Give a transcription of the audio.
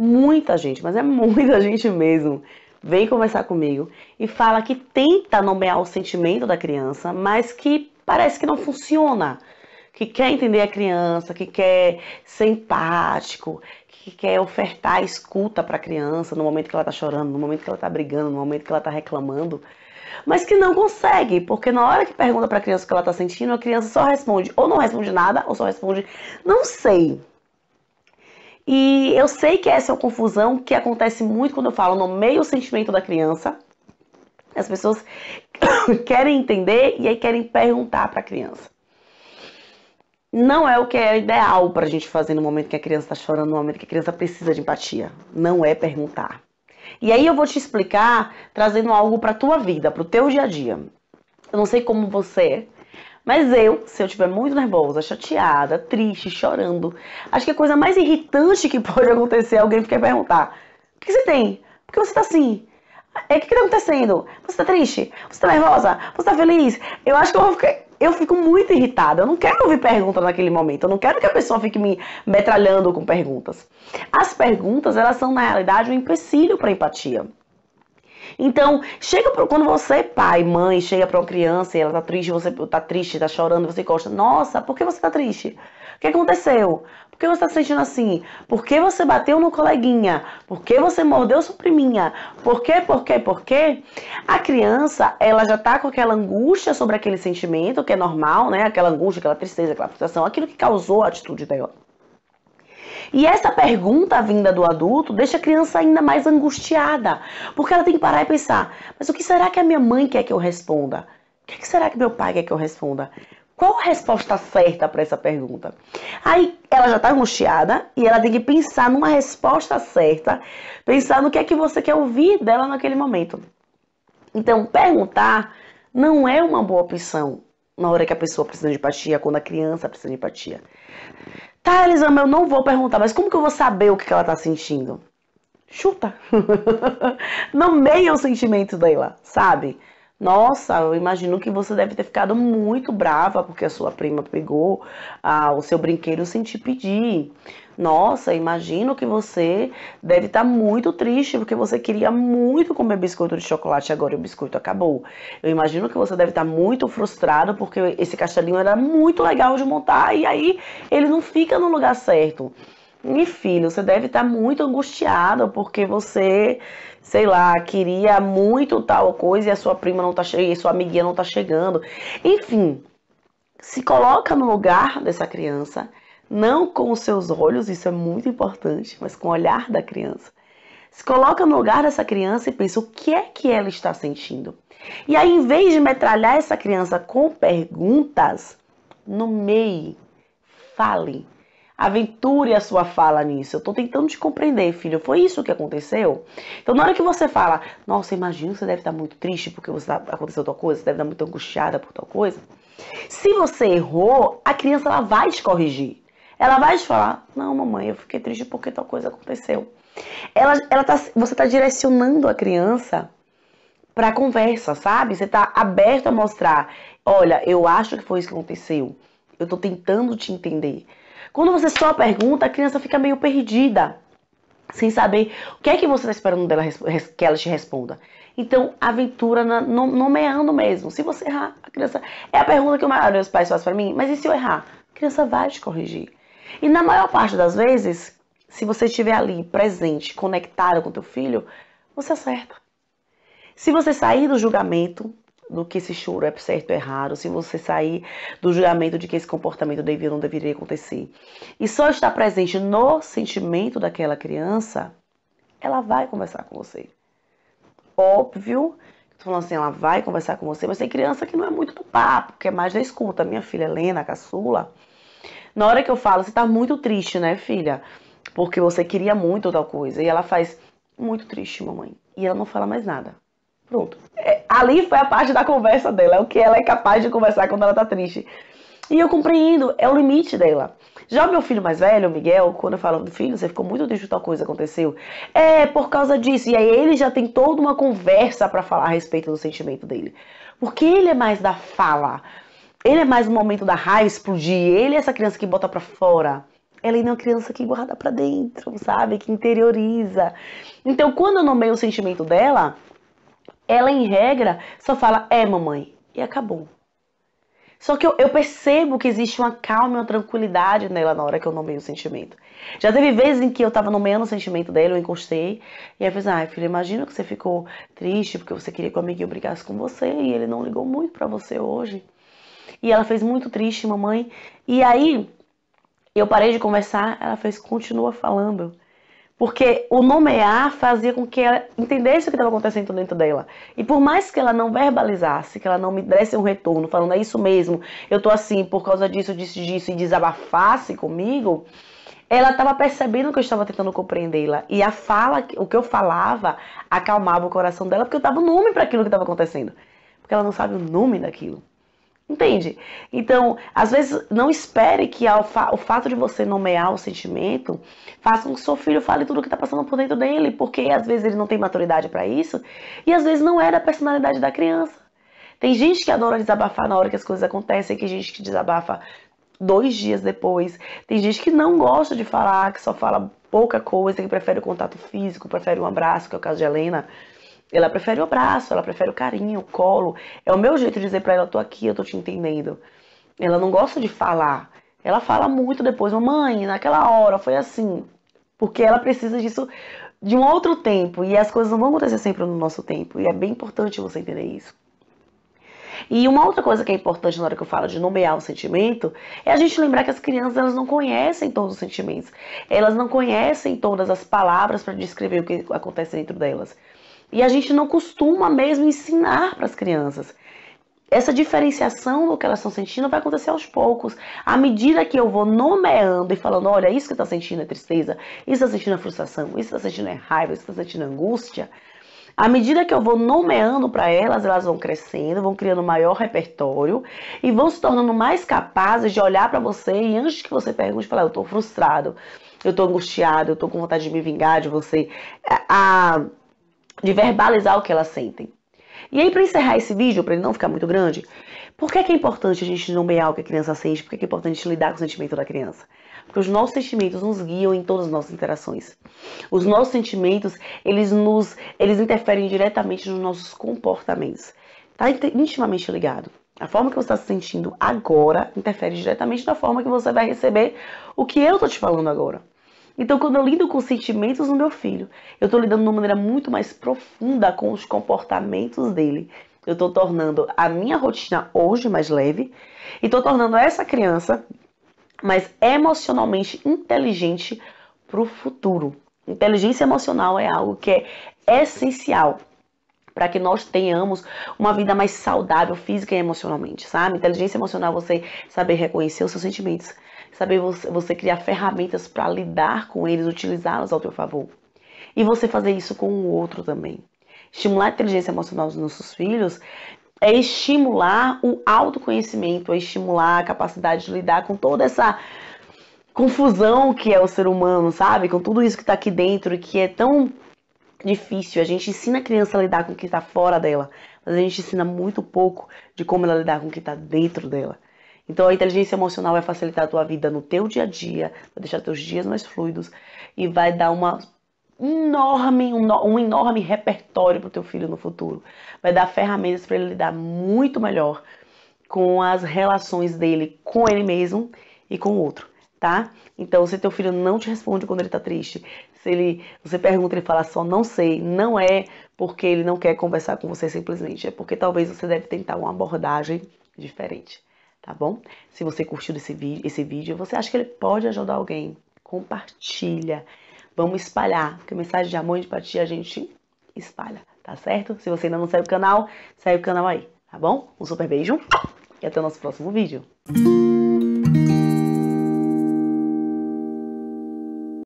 Muita gente, mas é muita gente mesmo, vem conversar comigo e fala que tenta nomear o sentimento da criança, mas que parece que não funciona. Que quer entender a criança, que quer ser empático, que quer ofertar escuta para a criança no momento que ela está chorando, no momento que ela está brigando, no momento que ela está reclamando, mas que não consegue, porque na hora que pergunta para a criança o que ela está sentindo, a criança só responde ou não responde nada, ou só responde não sei. E eu sei que essa é uma confusão que acontece muito quando eu falo nomeio o sentimento da criança. As pessoas querem entender e aí querem perguntar para a criança. Não é o que é ideal para a gente fazer no momento que a criança está chorando, no momento que a criança precisa de empatia. Não é perguntar. E aí eu vou te explicar trazendo algo para a tua vida, para o teu dia a dia. Eu não sei como você é, mas eu, se eu estiver muito nervosa, chateada, triste, chorando, acho que a coisa mais irritante que pode acontecer é alguém ficar perguntar: o que você tem? Por que você tá assim? O que tá acontecendo? Você tá triste? Você tá nervosa? Você tá feliz? Eu acho que eu fico muito irritada. Eu não quero ouvir pergunta naquele momento. Eu não quero que a pessoa fique me metralhando com perguntas. As perguntas, elas são, na realidade, um empecilho para empatia. Então, quando você, pai, mãe, chega pra uma criança e ela tá triste, você tá triste, tá chorando, você encosta. Nossa, por que você tá triste? O que aconteceu? Por que você tá se sentindo assim? Por que você bateu no coleguinha? Por que você mordeu sua priminha? Por quê? Por quê? Por quê? A criança, ela já tá com aquela angústia sobre aquele sentimento, que é normal, né? Aquela angústia, aquela tristeza, aquela frustração, aquilo que causou a atitude dela. E essa pergunta vinda do adulto deixa a criança ainda mais angustiada, porque ela tem que parar e pensar: mas o que será que a minha mãe quer que eu responda? O que será que meu pai quer que eu responda? Qual a resposta certa para essa pergunta? Aí ela já está angustiada e ela tem que pensar numa resposta certa, pensar no que é que você quer ouvir dela naquele momento. Então, perguntar não é uma boa opção na hora que a pessoa precisa de empatia, quando a criança precisa de empatia. Tá, Elisama, eu não vou perguntar, mas como que eu vou saber o que ela tá sentindo? Chuta. Nomeia os sentimentos dela, sabe? Nossa, eu imagino que você deve ter ficado muito brava porque a sua prima pegou o seu brinquedo sem te pedir. Nossa, imagino que você deve estar muito triste porque você queria muito comer biscoito de chocolate e agora o biscoito acabou. Eu imagino que você deve estar muito frustrado porque esse castelinho era muito legal de montar e aí ele não fica no lugar certo. E filho, você deve estar muito angustiado porque você, sei lá, queria muito tal coisa e a sua prima não tá chegando, e sua amiguinha não tá chegando. Enfim, se coloca no lugar dessa criança, não com os seus olhos, isso é muito importante, mas com o olhar da criança. Se coloca no lugar dessa criança e pensa o que é que ela está sentindo. E aí, em vez de metralhar essa criança com perguntas, nomeie, fale. Aventure a sua fala nisso. Eu tô tentando te compreender, filho. Foi isso que aconteceu? Então, na hora que você fala: nossa, imagino que você deve estar muito triste porque aconteceu tal coisa, você deve estar muito angustiada por tal coisa. Se você errou, a criança ela vai te corrigir. Ela vai te falar: não, mamãe, eu fiquei triste porque tal coisa aconteceu. Você tá direcionando a criança pra conversa, sabe? Você tá aberto a mostrar: olha, eu acho que foi isso que aconteceu. Eu tô tentando te entender. Quando você só pergunta, a criança fica meio perdida, sem saber o que é que você está esperando dela que ela te responda. Então, aventura nomeando mesmo. Se você errar, a criança... É a pergunta que a maioria dos pais faz para mim: mas e se eu errar? A criança vai te corrigir. E na maior parte das vezes, se você estiver ali, presente, conectado com teu filho, você acerta. Se você sair do julgamento do que esse choro é certo ou errado, se você sair do julgamento de que esse comportamento deveria ou não deveria acontecer, e só estar presente no sentimento daquela criança, ela vai conversar com você. Óbvio, tô falando assim, ela vai conversar com você, mas tem criança que não é muito do papo, que é mais da escuta. Minha filha Helena, a caçula, na hora que eu falo: você tá muito triste, né, filha? Porque você queria muito tal coisa. E ela faz: muito triste, mamãe. E ela não fala mais nada. Pronto. Ali foi a parte da conversa dela, é o que ela é capaz de conversar quando ela tá triste. E eu compreendo, é o limite dela. Já o meu filho mais velho, o Miguel, quando eu falo: filho, você ficou muito triste, tal coisa aconteceu. É, por causa disso. E aí ele já tem toda uma conversa pra falar a respeito do sentimento dele. Porque ele é mais da fala. Ele é mais no momento da raiva explodir. Ele é essa criança que bota pra fora ela ainda é uma criança que guarda pra dentro, sabe? Que interioriza. Então, quando eu nomeio o sentimento dela, ela, em regra, só fala, mamãe, e acabou. Só que eu percebo que existe uma calma e uma tranquilidade nela na hora que eu nomeio o sentimento. Já teve vezes em que eu tava nomeando o sentimento dela, eu encostei, e aí eu falei, filha, imagina que você ficou triste porque você queria que o amiguinho brigasse com você, e ele não ligou muito pra você hoje. E ela fez muito triste, mamãe. E aí, eu parei de conversar, ela fez, continua falando. Porque o nomear fazia com que ela entendesse o que estava acontecendo dentro dela. E por mais que ela não verbalizasse, que ela não me desse um retorno, falando, é isso mesmo, eu tô assim por causa disso, disso, e desabafasse comigo, ela estava percebendo que eu estava tentando compreendê-la. E a fala, o que eu falava, acalmava o coração dela, porque eu dava nome para aquilo que estava acontecendo. Porque ela não sabe o nome daquilo. Entende? Então, às vezes, não espere que o fato de você nomear o sentimento faça com que o seu filho fale tudo o que está passando por dentro dele, porque às vezes ele não tem maturidade para isso e às vezes não é da personalidade da criança. Tem gente que adora desabafar na hora que as coisas acontecem, tem gente que desabafa 2 dias depois, tem gente que não gosta de falar, que só fala pouca coisa, que prefere o contato físico, prefere um abraço, que é o caso de Helena. Ela prefere o abraço, ela prefere o carinho, o colo. É o meu jeito de dizer pra ela, eu tô aqui, eu tô te entendendo. Ela não gosta de falar. Ela fala muito depois, mamãe, naquela hora foi assim. Porque ela precisa disso de um outro tempo. E as coisas não vão acontecer sempre no nosso tempo. E é bem importante você entender isso. E uma outra coisa que é importante na hora que eu falo de nomear o sentimento é a gente lembrar que as crianças elas não conhecem todos os sentimentos. Elas não conhecem todas as palavras para descrever o que acontece dentro delas. E a gente não costuma mesmo ensinar para as crianças. Essa diferenciação do que elas estão sentindo vai acontecer aos poucos. À medida que eu vou nomeando e falando, olha, isso que está sentindo é tristeza, isso está sentindo é frustração, isso está sentindo é raiva, isso está sentindo é angústia. À medida que eu vou nomeando para elas, elas vão crescendo, vão criando maior repertório e vão se tornando mais capazes de olhar para você e antes que você pergunte, falar, eu estou frustrado, eu estou angustiado, eu estou com vontade de me vingar de você. De verbalizar o que elas sentem. E aí, para encerrar esse vídeo, para ele não ficar muito grande, por que é importante a gente nomear o que a criança sente? Por que é importante a gente lidar com o sentimento da criança? Porque os nossos sentimentos nos guiam em todas as nossas interações. Os nossos sentimentos, eles interferem diretamente nos nossos comportamentos. Está intimamente ligado. A forma que você está se sentindo agora interfere diretamente na forma que você vai receber o que eu estou te falando agora. Então, quando eu lido com os sentimentos do meu filho, eu estou lidando de uma maneira muito mais profunda com os comportamentos dele. Eu estou tornando a minha rotina hoje mais leve e estou tornando essa criança mais emocionalmente inteligente para o futuro. Inteligência emocional é algo que é essencial para que nós tenhamos uma vida mais saudável física e emocionalmente, sabe? Inteligência emocional é você saber reconhecer os seus sentimentos, saber você criar ferramentas para lidar com eles, utilizá-los ao teu favor. E você fazer isso com o outro também. Estimular a inteligência emocional dos nossos filhos é estimular o autoconhecimento, é estimular a capacidade de lidar com toda essa confusão que é o ser humano, sabe? Com tudo isso que está aqui dentro e que é tão difícil. A gente ensina a criança a lidar com o que está fora dela, mas a gente ensina muito pouco de como ela lidar com o que está dentro dela. Então a inteligência emocional vai facilitar a tua vida no teu dia a dia, vai deixar teus dias mais fluidos e vai dar um enorme repertório para o teu filho no futuro. Vai dar ferramentas para ele lidar muito melhor com as relações dele com ele mesmo e com o outro, tá? Então, se teu filho não te responde quando ele tá triste, você pergunta e ele fala só não sei, não é porque ele não quer conversar com você simplesmente, é porque talvez você deve tentar uma abordagem diferente, tá bom? Se você curtiu esse vídeo, você acha que ele pode ajudar alguém, compartilha, vamos espalhar, porque mensagem de amor e de empatia a gente espalha, tá certo? Se você ainda não segue o canal aí, tá bom? Um super beijo e até o nosso próximo vídeo.